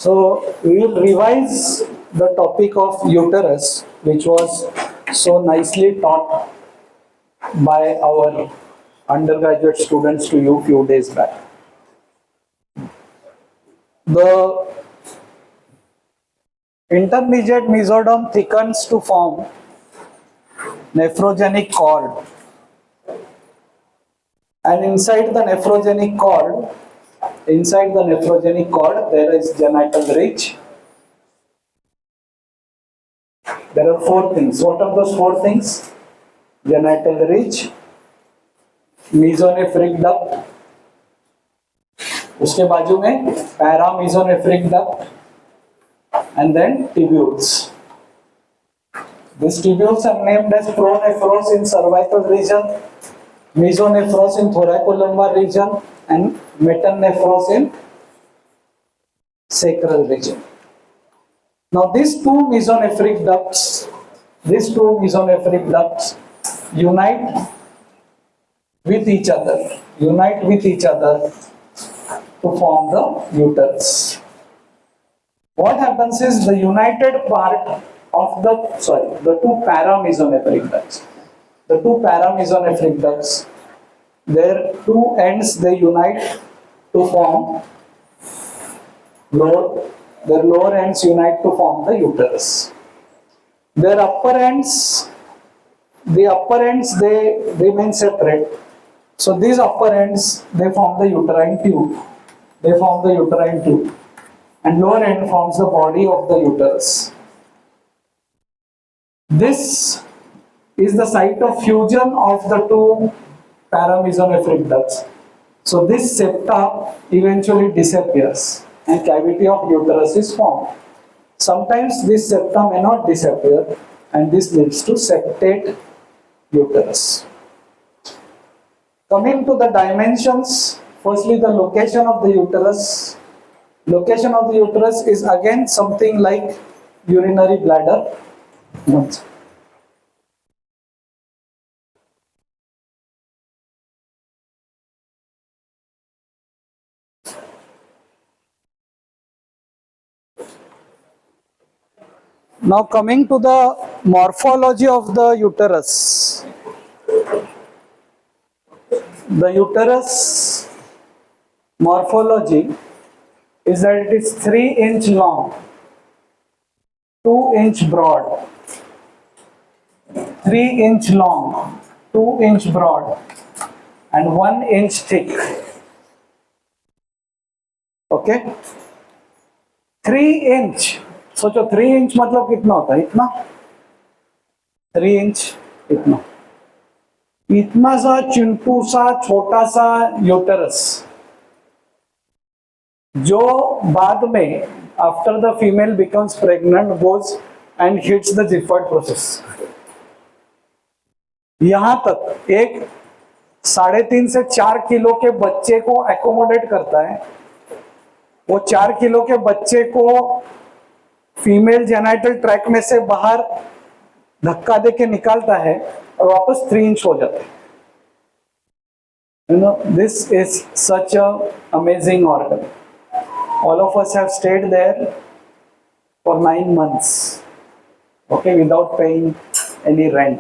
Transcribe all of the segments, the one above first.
So we will revise the topic of uterus, which was so nicely taught by our undergraduate students to you few days back. The intermediate mesoderm thickens to form nephrogenic cord, and inside the nephrogenic cord there is genital ridge. There are four things. What are those four things? Genital ridge, mesonephric duct, उसके बाजू में paramesonephric duct, and then tubules. These tubules are named as pronephros in cervical region, mesonephros in thoracolumbar region, and metanephros in sacral region. Now these two mesonephric ducts unite with each other to form the uterus. What happens is the united part of the two paramesonephric ducts, their two ends they unite to form their lower ends unite to form the uterus. Their upper ends they remain separate. So these upper ends they form the uterine tube. And lower end forms the body of the uterus. This is the site of fusion of the two paramesonephric ducts. So this septa eventually disappears and cavity of uterus is formed. Sometimes this septa may not disappear, and this leads to septate uterus. Coming to the dimensions, firstly the location of the uterus. Location of the uterus is again something like urinary bladder. Now coming to the morphology of the uterus. The uterus morphology is that it is 3-inch long, 2-inch broad, 3-inch long, 2-inch broad, and 1-inch thick. Okay? 3-inch. सोचो 3 inch मतलब कितना होता है? इतना 3 inch इतना सा चिंटू सा छोटा सा यूटरस, जो बाद में after the female becomes pregnant goes and hits the gifford process. यहां तक एक 3.5 से 4 किलो के बच्चे को एकोमोडेट करता है. वो 4 किलो के बच्चे को फीमेल जेनाइटल ट्रैक में से बाहर धक्का देके निकालता है और वापस 3 इंच हो जाता है. This is such a amazing organ. All of us have stayed there for 9 months, okay, without paying any rent.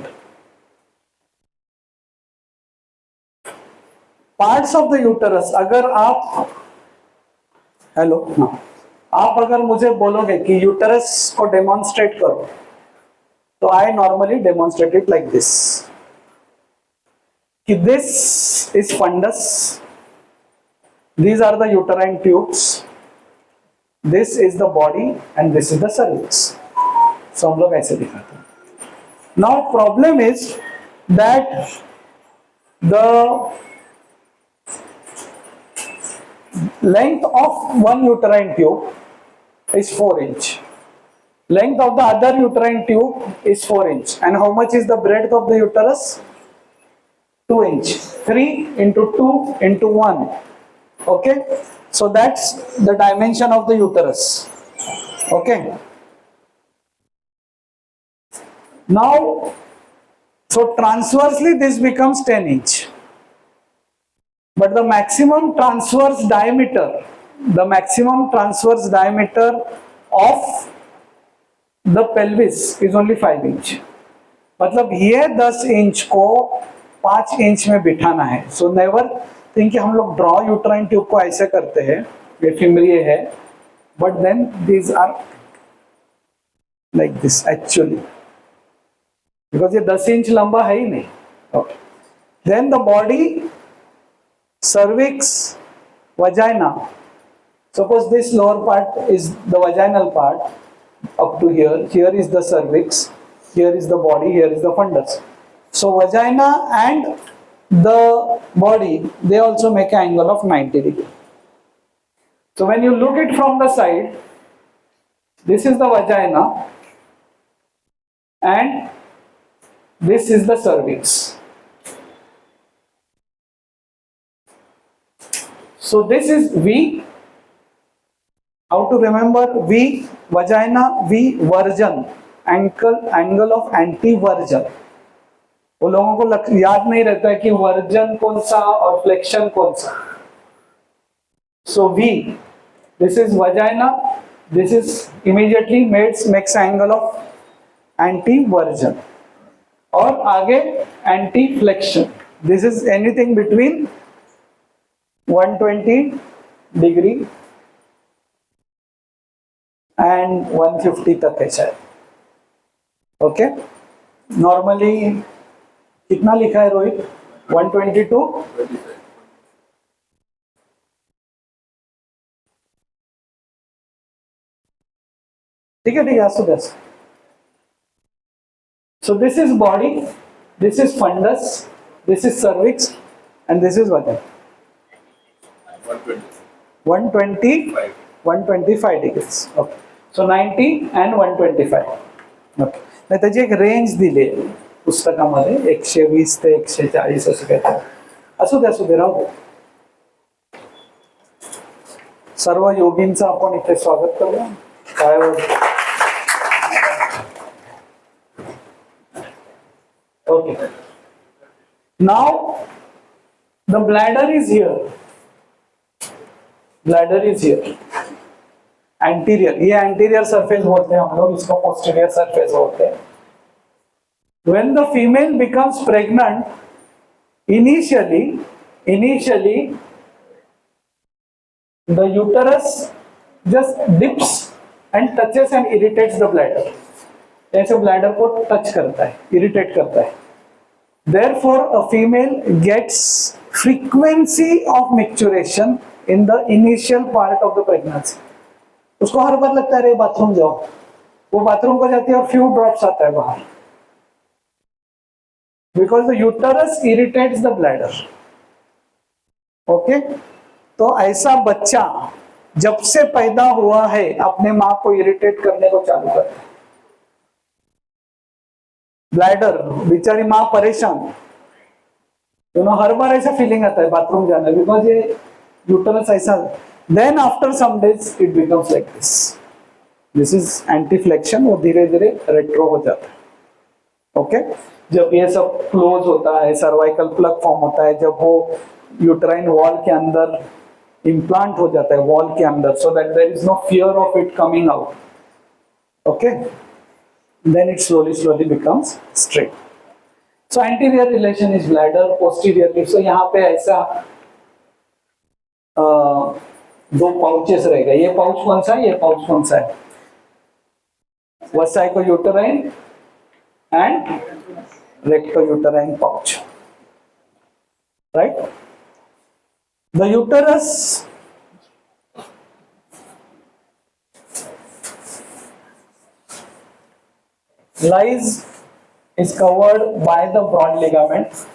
Parts of the uterus, अगर आप अगर मुझे बोलोगे कि यूटरस को डेमोन्स्ट्रेट करो, तो I normally demonstrate it like this, कि this is fundus, these are the uterine tubes, this is the body and this is the cervix. So हम लोग ऐसे दिखाते हैं. Now problem is that the length of one uterine tube is 4 inch. Length of the other uterine tube is 4 inch. And how much is the breadth of the uterus? 2 inch. 3 into 2 into 1. Okay. So that's the dimension of the uterus. Okay. Now, so transversely this becomes 10 inch. But the maximum transverse diameter the maximum transverse diameter of the pelvis is only 5 inch. मतलब ये 10 inch को 5 inch में बिठाना है. So never think कि हम लोग draw uterine tube को ऐसे करते हैं, ये फिमरी है, but then these are like this actually, because ये 10 इंच लंबा है ही नहीं. Okay, then the body, cervix, vagina. Suppose this lower part is the vaginal part up to here. Here is the cervix. Here is the body. Here is the fundus. So vagina and the body, they also make an angle of 90 degree. So when you look it from the side, this is the vagina and this is the cervix. So this is V. How to remember V? Vagina, V, virgin, angle of anti-virgin. वो लोगों को याद नहीं रहता है कि version कौन सा और फ्लेक्शन कौन सा. So V, this is vagina, this is immediately makes angle of anti-virgin. और आगे anti-flexion. This is anything between 120 degree and 150 तक है शायद. ओके, नॉर्मली कितना लिखा है रोहित? 122. ठीक है, so this is body, this is fundus, this is cervix and this is vagina. 125 degrees. Okay. So 90 and 125. Okay. नाही त्याची एक रेंज दिली आहे पुस्तकामध्ये, 120 ते 140 असं काय. असू दे राहू दे. सर्व योगींचं आपण इथे स्वागत करूया. काय okay. Now the bladder is here. Bladder is here. Anterior, ये anterior surface बोलते हैं हम लोग, इसको posterior surface बोलते हैं. When the female becomes pregnant, initially the uterus just dips and touches and irritates the bladder. ऐसे bladder को touch करता है, irritate करता है. Therefore, a female gets frequency of micturition in the initial part of the pregnancy. उसको हर बार लगता है रे बाथरूम जाओ, वो बाथरूम को जाती है और few drops आता है बाहर, because the uterus irritates the bladder. Okay, तो ऐसा बच्चा जब से पैदा हुआ है अपने माँ को इरिटेट करने को चालू करता है. ब्लैडर, बेचारी माँ परेशान, हर बार ऐसा फीलिंग आता है बाथरूम जाना, बिकॉज ये यूटरस ऐसा. Then after some days it becomes like this. This is anteflexion. वो धीरे धीरे रेट्रो हो जाता है. ओके, जब ये सब क्लोज होता है, सर्वाइकल प्लग फॉर्म होता है, जब वो यूटराइन वॉल के अंदर इम्प्लांट हो जाता है, वॉल के अंदर, so that there is no fear of it coming out. Okay, then it slowly becomes straight. So anterior relation is bladder, posteriorly. So यहाँ पे ऐसा दो पाउचेस रहेगा. ये पाउच कौन सा है, ये पाउच कौन सा है? Vesico-uterine and recto-uterine pouch, right? The uterus is covered by the broad ligament.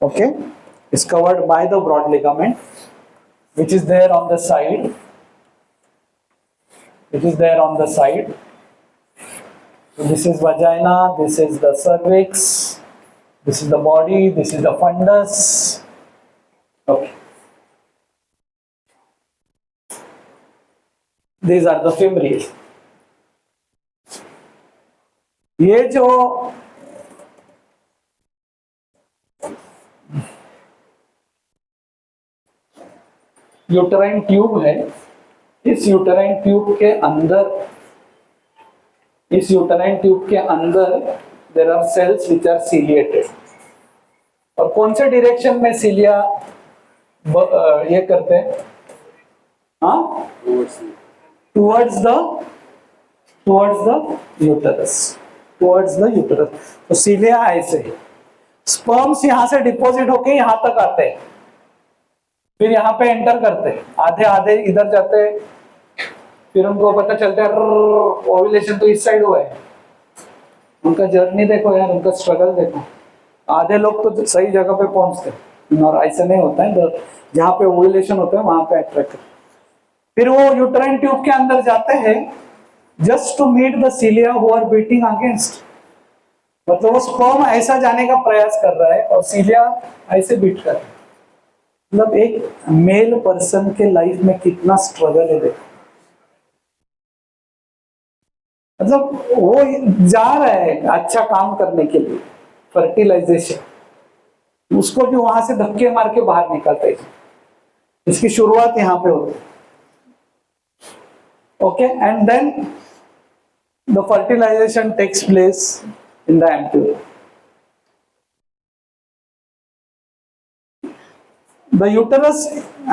Okay, is covered by the broad ligament, which is there on the side. So this is vagina, this is the cervix, this is the body, this is the fundus. Okay, these are the femori. ये जो uterine tube है, इस uterine tube के अंदर, इस uterine tube के अंदर there are cells which are ciliated. और कौन से डायरेक्शन में सीलिया ये करते हैं? हाँ, towards the uterus, towards the uterus. तो सीलिया ऐसे, स्पर्म्स यहां से डिपॉजिट होके यहां तक आते हैं, फिर यहाँ पे एंटर करते हैं, आधे आधे इधर जाते हैं, फिर उनको पता चलता है ओव्यूलेशन तो इस साइड हुआ है। उनका जर्नी देखो यार, उनका स्ट्रगल देखो। आधे लोग तो सही जगह पे पहुंचते हैं और ऐसा नहीं होता है, जहाँ पे ओव्यूलेशन होता है वहां पे अट्रैक्ट। फिर वो यूट्राइन ट्यूब के अंदर जाते हैं just to meet the cilia who are beating against. मतलब वो स्पर्म ऐसा जाने का प्रयास कर रहा है और सीलिया ऐसे बीट कर रहा है। मतलब एक मेल पर्सन के लाइफ में कितना स्ट्रगल है देखो। मतलब वो जा रहा है अच्छा काम करने के लिए, फर्टिलाइजेशन, उसको भी वहां से धक्के मार के बाहर निकालते हैं। इसकी शुरुआत यहां पे होती है। Okay, and then the fertilization takes place in the embryo. The uterus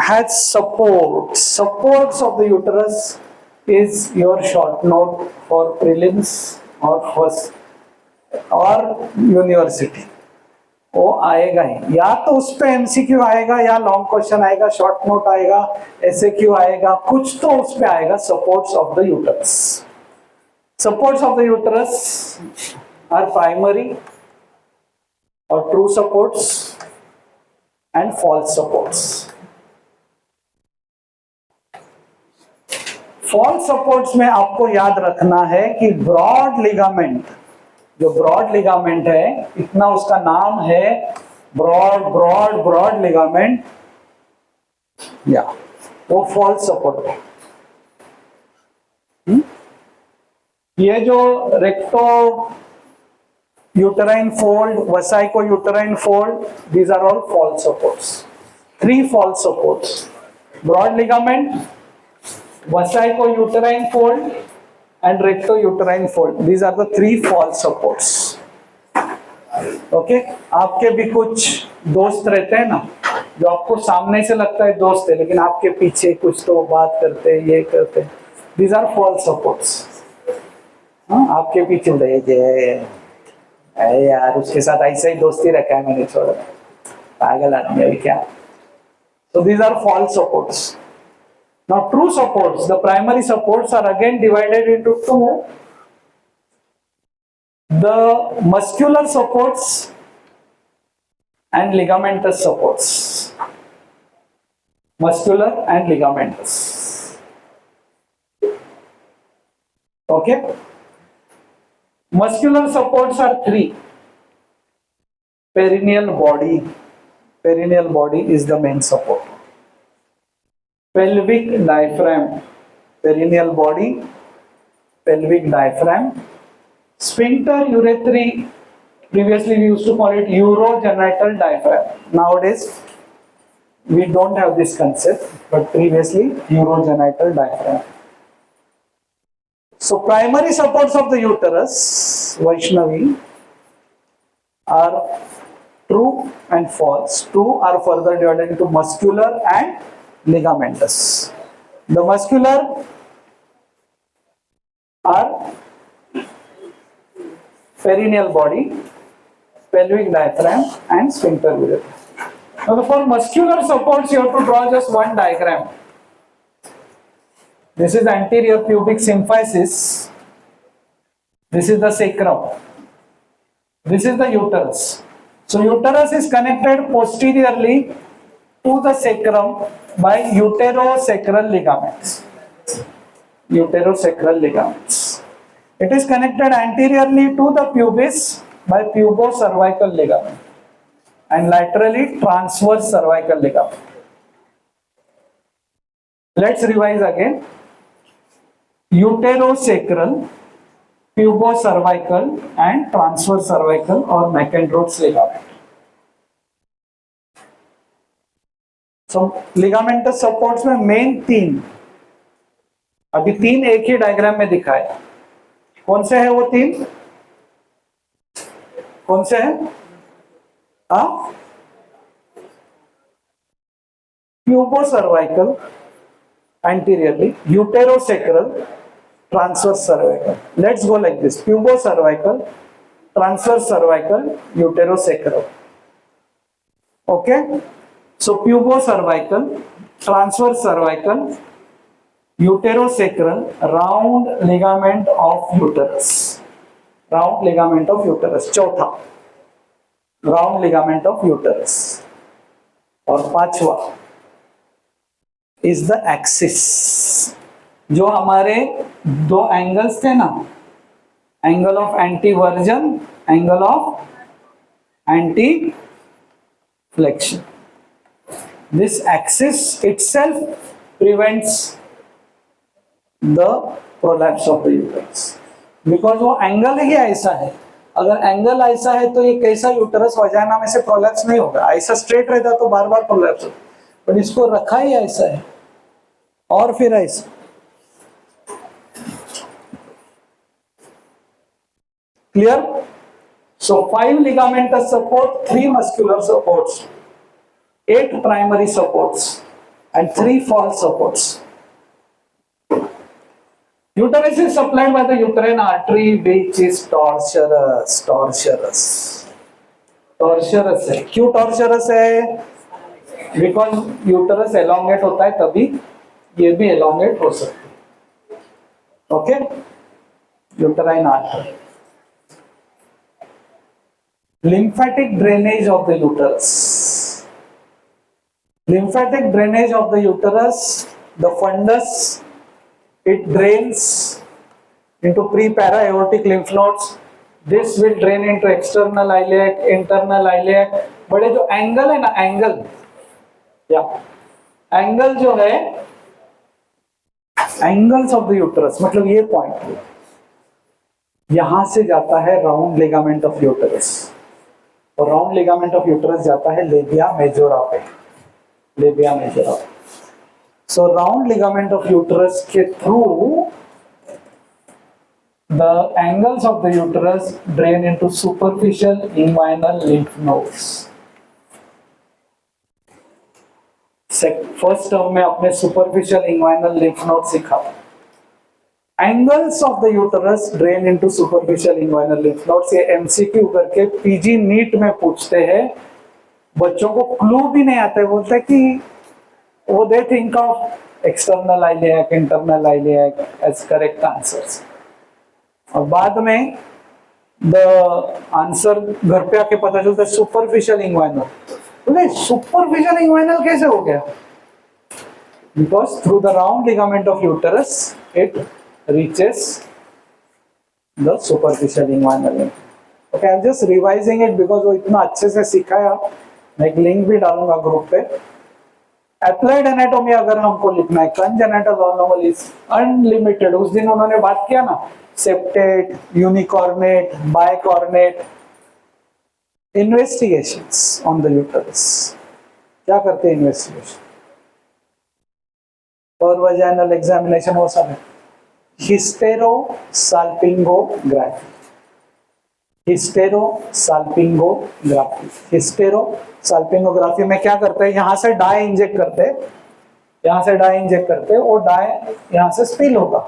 has supports. Supports of the uterus is your short note for prelims or first or university. वो आएगा ही, या तो उस पे एमसीक्यू आएगा, या लॉन्ग क्वेश्चन आएगा, short note आएगा, एसएक्यू आएगा, कुछ तो उस पे आएगा। Supports of the uterus. Supports of the uterus are primary और true supports and false supports. False supports में आपको याद रखना है कि ब्रॉड लिगामेंट, जो ब्रॉड लिगामेंट है, इतना उसका नाम है, ब्रॉड लिगामेंट, या वो फॉल्स सपोर्ट है। ये जो recto uterine fold, vesico-uterine fold, these are all false supports. 3 false supports: broad ligament, vesico-uterine fold, and recto-uterine fold. These are the 3 false supports. Okay? आपके भी कुछ दोस्त रहते हैं ना, जो आपको सामने से लगता है दोस्त है, लेकिन आपके पीछे कुछ तो बात करते हैं, ये करते हैं। These are false supports. हाँ, आपके पीछे ये अरे यार उसके साथ ऐसा ही दोस्ती रखा है मैंने, छोड़ा, पागल आदमी अभी क्या। So these are false supports. Now true supports, the primary supports are again divided into 2. The muscular supports and ligamentous supports. Muscular and ligamentous. Okay? Muscular supports are 3. Perineal body. Perineal body is the main support. Pelvic diaphragm. Perineal body. Pelvic diaphragm. Sphincter urethrae. Previously we used to call it urogenital diaphragm. Nowadays we don't have this concept, but previously urogenital diaphragm. So primary supports of the uterus, Vaishnavi, are true and false. 2 are further divided into muscular and ligamentous. The muscular are perineal body, pelvic diaphragm, and sphincter urethra. Now for muscular supports you have to draw just one diagram. This is anterior pubic symphysis. This is the sacrum. This is the uterus. So uterus is connected posteriorly to the sacrum by uterosacral ligaments. Uterosacral ligaments. It is connected anteriorly to the pubis by pubocervical ligament and laterally transverse cervical ligament. Let's revise again. Uterosacral, pubocervical, and transverse cervical or McEnroe's ligament. So ligamentous supports में main 3, अभी 3 एक ही diagram में दिखाया, कौन से है वो 3? कौन से है? Pubo-cervical anteriorly, uterosacral, transverse cervical. Let's go like this: pubo-cervical, transverse cervical, uterosacral. Okay, so pubo-cervical, transverse cervical, uterosacral, round ligament of uterus. Round ligament of uterus. चौथा, राउंड लिगामेंट ऑफ यूटरस. और पांचवा is the axis. जो हमारे दो angles थे ना, angle of एंटीवर्जन, angle of anti flexion, this axis itself prevents the prolapse of the uterus, because वो angle ही ऐसा है. अगर एंगल ऐसा है तो ये कैसा यूटरस वजाइना में से प्रोलैप्स नहीं होगा. ऐसा स्ट्रेट रहता तो बार बार प्रोलैप्स होता, पर इसको रखा ही ऐसा है और फिर ऐसा. Clear? So 5 ligamentous support, 3 muscular supports, 8 primary supports and 3 false supports. Uterus is supplied by the uterine artery which is tortuous. Tortuous है. क्यों tortuous है? Because uterus elongate होता है, तभी ये भी elongate हो सकती है. Okay? Uterine artery. Lymphatic drainage of the uterus. Lymphatic drainage of the uterus, the fundus, it drains into pre-para-aortic lymph nodes. This will drain into external iliac, internal iliac. बड़े जो एंगल है ना, angle या angle जो है, angles of the uterus, मतलब ये point यहां से जाता है राउंड लिगामेंट ऑफ यूटरस, और राउंड लिगामेंट ऑफ यूटरस जाता है लेबिया मेजोरा पे. Labia majora. So round ligament of uterus के through the angles of the uterus drain into superficial inguinal lymph nodes. First term में अपने superficial inguinal lymph node सीखा. Angles of the uterus drain into superficial inguinal lymph nodes. ये MCQ करके PG NEET में पूछते हैं. बच्चों को क्लू भी नहीं आता है, बोलते हैं कि वो they think of external iliac, internal iliac as correct answers. और बाद में the answer घर पे आके पता चलता है superficial inguinal. बोले superficial inguinal कैसे हो गया? Because through the round ligament of uterus it reaches the superficial inguinal. Okay, I'm just revising it because वो इतना अच्छे से सिखाया. मैं एक लिंक भी डालूंगा ग्रुप पे. एप्लाइड एनाटॉमी अगर हमको लिखना है, कंजेनिटल एनोमलीज अनलिमिटेड, उस दिन उन्होंने बात किया ना, septate, unicornuate, bicornuate. Investigations on the uterus. क्या करते हैं इन्वेस्टिगेशन? और वजाइनल एग्जामिनेशन वो सब है. हिस्टेरो साल्पिंगोग्राफी. हिस्टेरो साल्पिंगोग्राफी. हिस्टेरो साल्पिंगोग्राफी में क्या करते हैं? यहां से डाई इंजेक्ट करते हैं, यहां से डाई इंजेक्ट करते हैं, और डाई यहां से स्पिल होगा.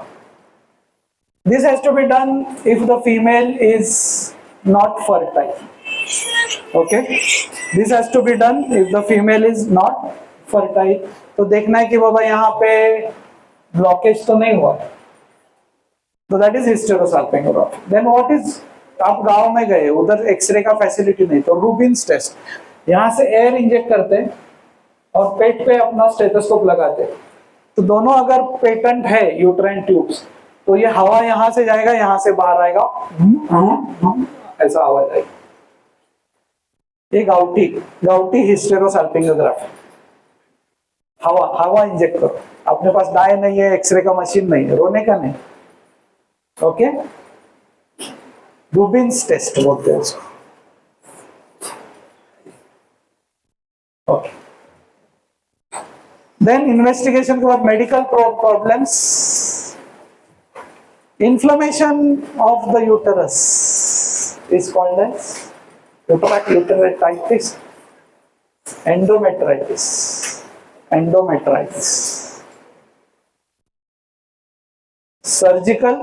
This has to be done if the female is not fertile. Okay, this has to be done if the female is not fertile. तो देखना है कि बाबा यहाँ पे ब्लॉकेज तो नहीं हुआ. तो that is hysterosalpingography. Then what is, आप गांव में गए, उधर एक्सरे का फैसिलिटी नहीं, तो रूबिन्स टेस्ट. यहां से एयर इंजेक्ट करते हैं और पेट पे अपना स्टेथोस्कोप लगाते हैं. तो दोनों अगर पेटेंट है यूट्राइन ट्यूब्स, तो ये हवा यहां से जाएगा, यहां से बाहर आएगा, ऐसा आवाज आएगी. ये गाउटी हिस्टेरोसाल्पिंगोग्राफी. हवा इंजेक्ट करो. अपने पास डाई नहीं है, एक्सरे का मशीन नहीं है, रोने का नहीं. ओके, रूबिन्स टेस्ट बोलते हैं उसको. ओके, देन इन्वेस्टिगेशन के बाद medical problems, inflammation of the uterus is called as uteratitis, endometritis, surgical,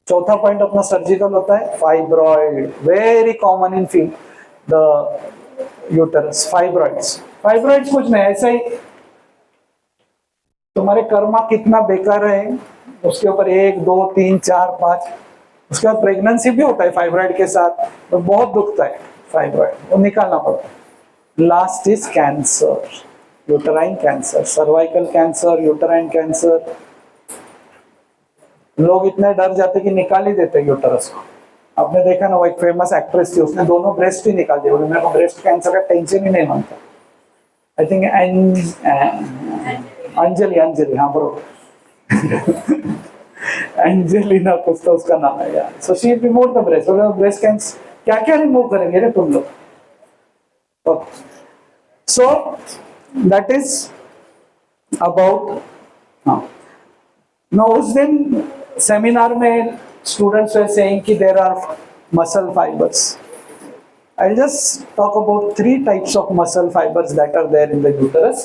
चौथा पॉइंट अपना सर्जिकल होता है fibroid, very common in the uterus. Fibroids कुछ नहीं, ऐसा ही तुम्हारे कर्मा कितना बेकार है उसके ऊपर 1 2 3 4 5, उसके बाद प्रेगनेंसी भी होता है फाइब्रॉइड के साथ, तो बहुत दुखता है फाइब्रॉइड, वो निकालना पड़ता है। Last is cancer, uterine cancer, cervical cancer, uterine cancer. लोग इतने डर जाते कि निकाल ही देते यूटरस को। आपने देखा ना, वो एक फेमस एक्ट्रेस थी, उसने दोनों ब्रेस्ट ही निकाल दिए, मेरे को ब्रेस्ट कैंसर का टेंशन ही नहीं मानता। आई थिंक अंजलि, हाँ बरोबर एंजेलिना कुछ तो उसका नाम है यार। So she remove the breast cancer, क्या क्या रिमूव करेंगे रे तुम लोग। सो दैट इज अबाउट, हाँ नो उस दिन सेमिनार में स्टूडेंट्स वर सेइंग कि there are muscle fibres. I'll just talk about 3 types of muscle fibers that are there in the uterus.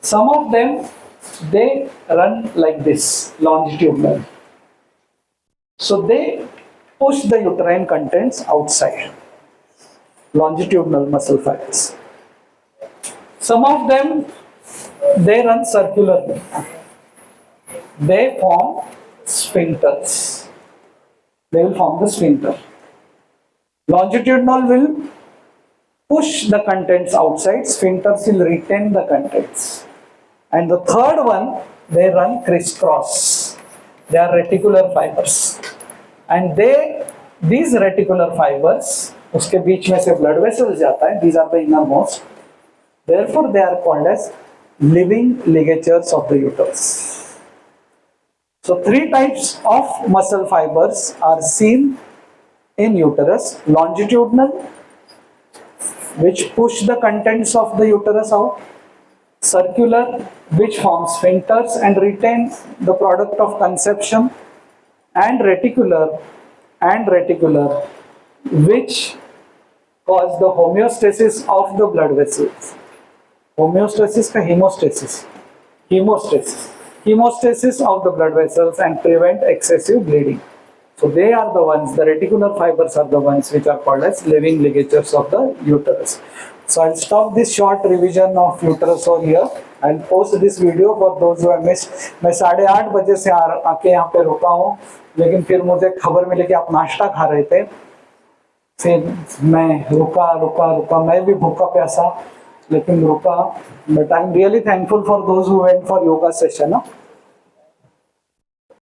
Some of them, they run like this, longitudinal. So they push the uterine contents outside. Longitudinal muscle fibers. Some of them, they run circularly. They form sphincters. They will form the sphincter. Longitudinal will push the contents outside, sphincters will retain the contents. And the third one, they run crisscross. They are reticular fibers. And these reticular fibers, उसके बीच में से blood vessels जाता है, these are the innermost. Therefore, they are called as living ligatures of the uterus. So 3 types of muscle fibers are seen in uterus: longitudinal, which push the contents of the uterus out; circular, which form sphincters and retain the product of conception; and reticular, which cause the homeostasis of the blood vessels. Homeostasis का hemostasis of the blood vessels and prevent excessive bleeding. So they are the ones, the reticular fibers are the ones which are called as living ligatures of the uterus. So I'll stop this short revision of uterus over here. I'll post this video for those who have missed. मैं 8:30 बजे से आके यहाँ पे रुका हूँ, लेकिन फिर मुझे खबर मिली कि आप नाश्ता खा रहे थे, फिर मैं रुका, मैं भी भूखा प्यासा लेकिन रुका. But I'm really thankful for those who went for yoga session.